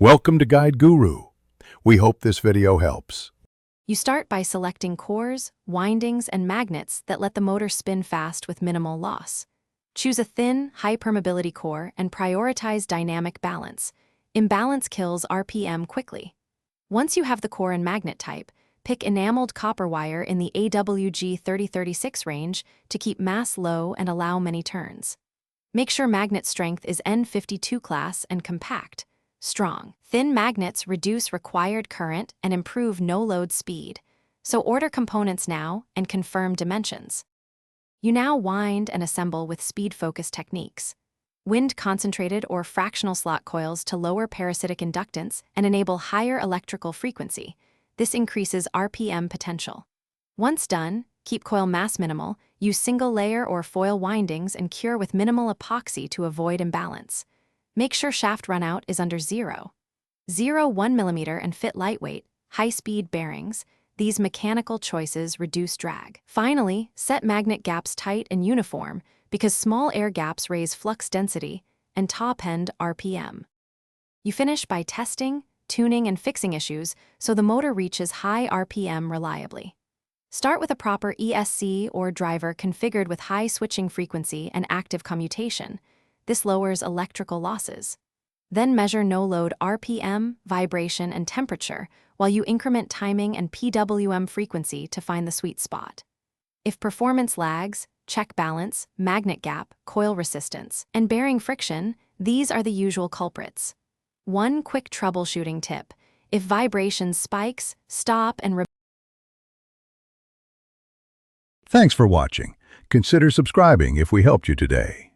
Welcome to Guide Guru. We hope this video helps. You start by selecting cores, windings, and magnets that let the motor spin fast with minimal loss. Choose a thin, high-permeability core and prioritize dynamic balance. Imbalance kills RPM quickly. Once you have the core and magnet type, pick enameled copper wire in the AWG 3036 range to keep mass low and allow many turns. Make sure magnet strength is N52 class and compact. Strong. Thin magnets reduce required current and improve no-load speed, so order components now and confirm dimensions. You now wind and assemble with speed-focused techniques. Wind concentrated or fractional slot coils to lower parasitic inductance and enable higher electrical frequency. This increases RPM potential. Once done, keep coil mass minimal, use single-layer or foil windings and cure with minimal epoxy to avoid imbalance. Make sure shaft runout is under 0. 1 mm and fit lightweight, high-speed bearings. These mechanical choices reduce drag. Finally, set magnet gaps tight and uniform because small air gaps raise flux density and top-end RPM. You finish by testing, tuning, and fixing issues so the motor reaches high RPM reliably. Start with a proper ESC or driver configured with high switching frequency and active commutation. This lowers electrical losses. Then measure no-load RPM, vibration, and temperature while you increment timing and PWM frequency to find the sweet spot. If performance lags, check balance, magnet gap, coil resistance, and bearing friction. These are the usual culprits. One quick troubleshooting tip: if vibration spikes, stop and Thanks for watching. Consider subscribing if we helped you today.